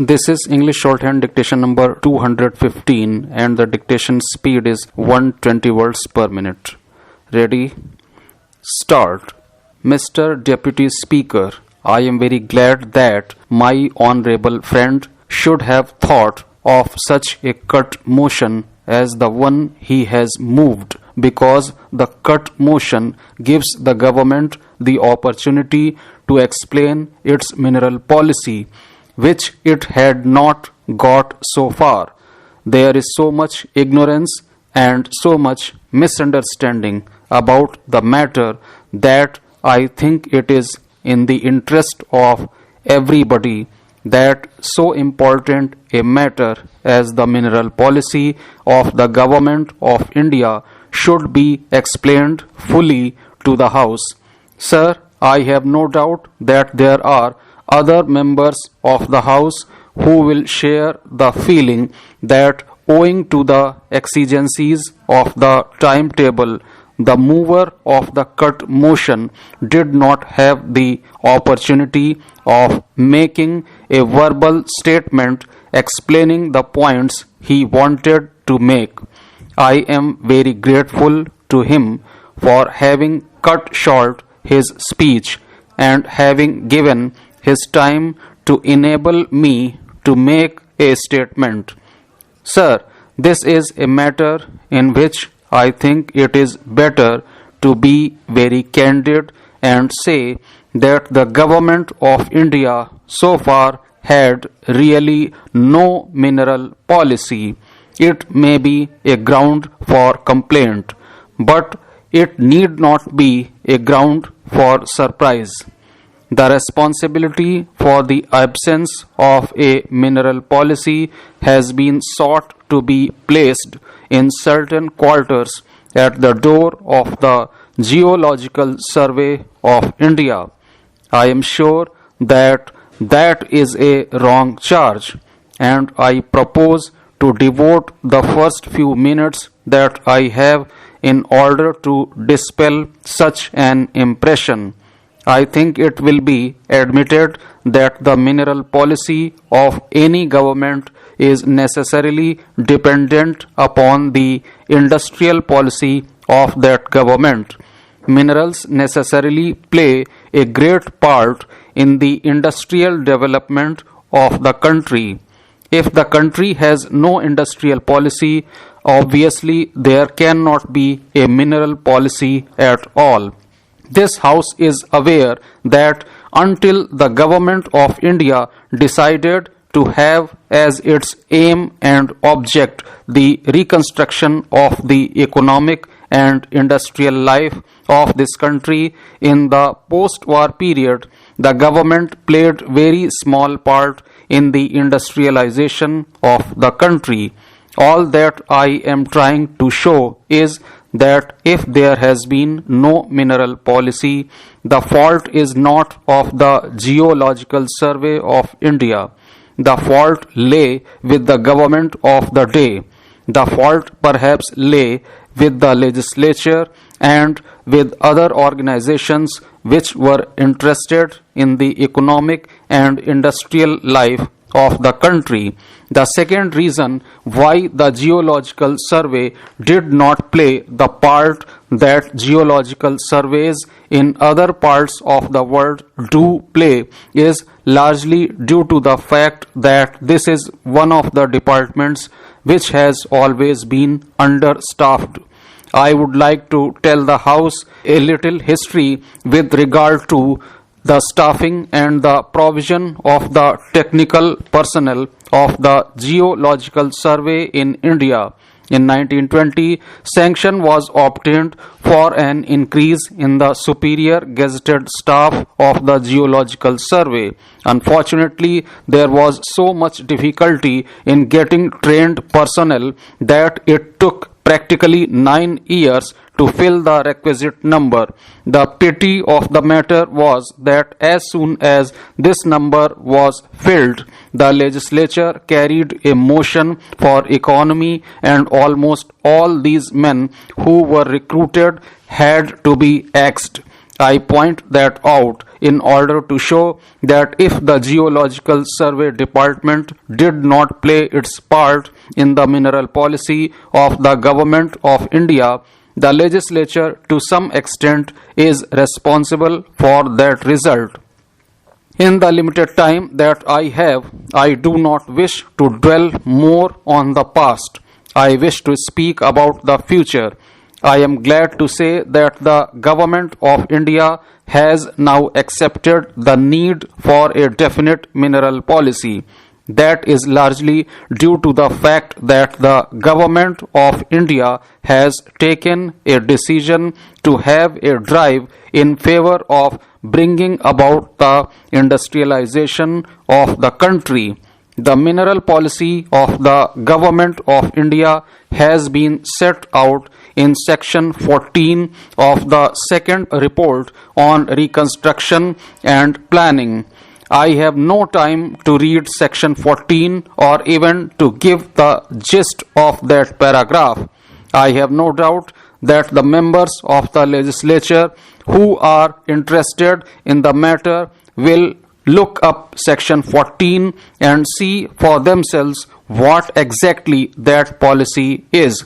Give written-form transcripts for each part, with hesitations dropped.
This is English shorthand dictation number 215 and the dictation speed is 120 words per minute. Ready? Start. Mr. Deputy Speaker, I am very glad that my honorable friend should have thought of such a cut motion as the one he has moved, because the cut motion gives the government the opportunity to explain its mineral policy, which it had not got so far. There is so much ignorance and so much misunderstanding about the matter that I think it is in the interest of everybody that so important a matter as the mineral policy of the Government of India should be explained fully to the House. Sir, I have no doubt that there are other members of the House who will share the feeling that owing to the exigencies of the timetable, the mover of the cut motion did not have the opportunity of making a verbal statement explaining the points he wanted to make. I am very grateful to him for having cut short his speech and having given his time to enable me to make a statement. Sir, this is a matter in which I think it is better to be very candid and say that the Government of India so far had really no mineral policy. It may be a ground for complaint, but it need not be a ground for surprise. The responsibility for the absence of a mineral policy has been sought to be placed in certain quarters at the door of the Geological Survey of India. I am sure that that is a wrong charge, and I propose to devote the first few minutes that I have in order to dispel such an impression. I think it will be admitted that the mineral policy of any government is necessarily dependent upon the industrial policy of that government. Minerals necessarily play a great part in the industrial development of the country. If the country has no industrial policy, obviously there cannot be a mineral policy at all. This House is aware that until the Government of India decided to have as its aim and object the reconstruction of the economic and industrial life of this country in the post-war period, the government played very small part in the industrialization of the country. All that I am trying to show is that if there has been no mineral policy, the fault is not of the Geological Survey of India. The fault lay with the government of the day. The fault perhaps lay with the legislature and with other organizations which were interested in the economic and industrial life of the country. The second reason why the Geological Survey did not play the part that geological surveys in other parts of the world do play is largely due to the fact that this is one of the departments which has always been understaffed. I would like to tell the House a little history with regard to the staffing and the provision of the technical personnel of the Geological Survey in India. In 1920, sanction was obtained for an increase in the superior gazetted staff of the Geological Survey. Unfortunately, there was so much difficulty in getting trained personnel that it took practically 9 years to fill the requisite number. The pity of the matter was that as soon as this number was filled, the legislature carried a motion for economy, and almost all these men who were recruited had to be axed. I point that out in order to show that if the Geological Survey Department did not play its part in the mineral policy of the Government of India, the legislature to some extent is responsible for that result. In the limited time that I have, I do not wish to dwell more on the past. I wish to speak about the future. I am glad to say that the Government of India has now accepted the need for a definite mineral policy. That is largely due to the fact that the Government of India has taken a decision to have a drive in favor of bringing about the industrialization of the country. The mineral policy of the Government of India has been set out in Section 14 of the second report on reconstruction and planning. I have no time to read Section 14 or even to give the gist of that paragraph. I have no doubt that the members of the legislature who are interested in the matter will look up Section 14 and see for themselves what exactly that policy is.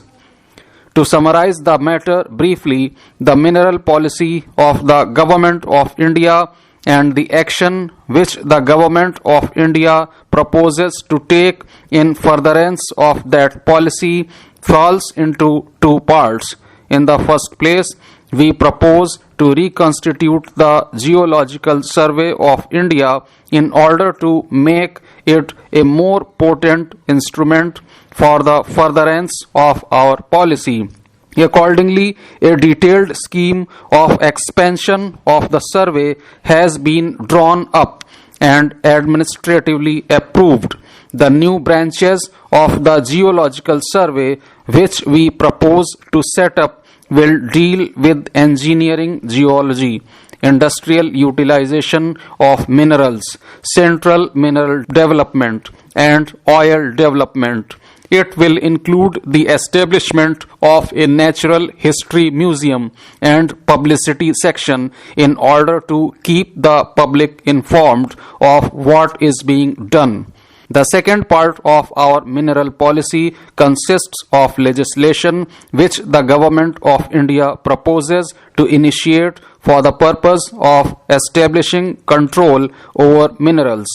To summarize the matter briefly, the mineral policy of the Government of India and the action which the Government of India proposes to take in furtherance of that policy falls into two parts. In the first place, we propose to reconstitute the Geological Survey of India in order to make it a more potent instrument for the furtherance of our policy. Accordingly, a detailed scheme of expansion of the survey has been drawn up and administratively approved. The new branches of the Geological Survey which we propose to set up will deal with engineering geology, industrial utilization of minerals, central mineral development, and oil development. It will include the establishment of a natural history museum and publicity section in order to keep the public informed of what is being done. The second part of our mineral policy consists of legislation which the Government of India proposes to initiate for the purpose of establishing control over minerals.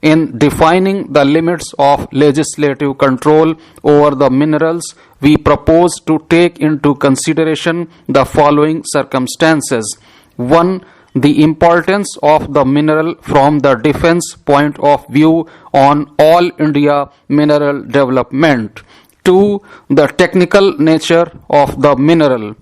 In defining the limits of legislative control over the minerals, we propose to take into consideration the following circumstances. 1. The importance of the mineral from the defense point of view on all India mineral development. 2. The technical nature of the mineral.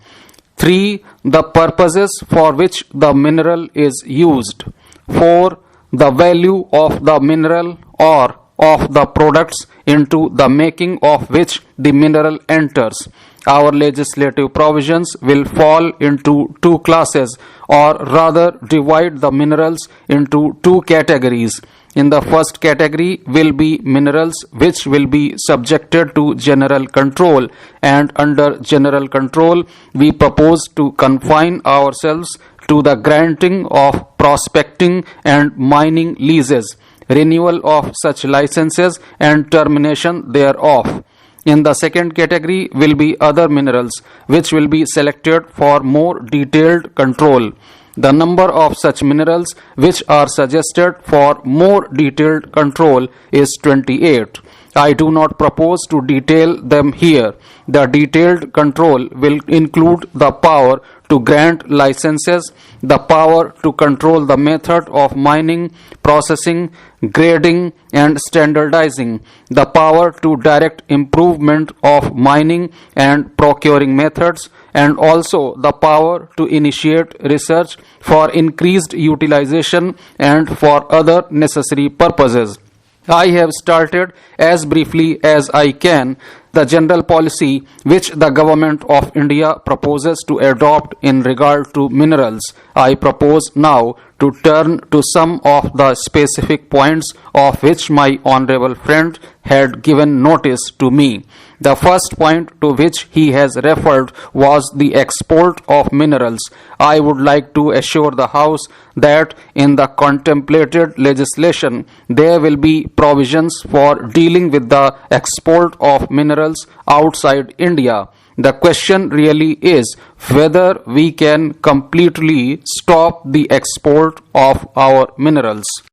3. The purposes for which the mineral is used. 4. The value of the mineral or of the products into the making of which the mineral enters. Our legislative provisions will fall into two classes, or rather divide the minerals into two categories. In the first category will be minerals which will be subjected to general control, and under general control we propose to confine ourselves to the granting of prospecting and mining leases, renewal of such licenses and termination thereof. In the second category will be other minerals which will be selected for more detailed control. The number of such minerals which are suggested for more detailed control is 28. I do not propose to detail them here. The detailed control will include the power to grant licenses, the power to control the method of mining, processing, grading and standardizing, the power to direct improvement of mining and procuring methods, and also the power to initiate research for increased utilization and for other necessary purposes. I have started as briefly as I can the general policy which the Government of India proposes to adopt in regard to minerals. I propose now to turn to some of the specific points of which my honorable friend had given notice to me. The first point to which he has referred was the export of minerals. I would like to assure the House that in the contemplated legislation there will be provisions for dealing with the export of minerals outside India. The question really is whether we can completely stop the export of our minerals.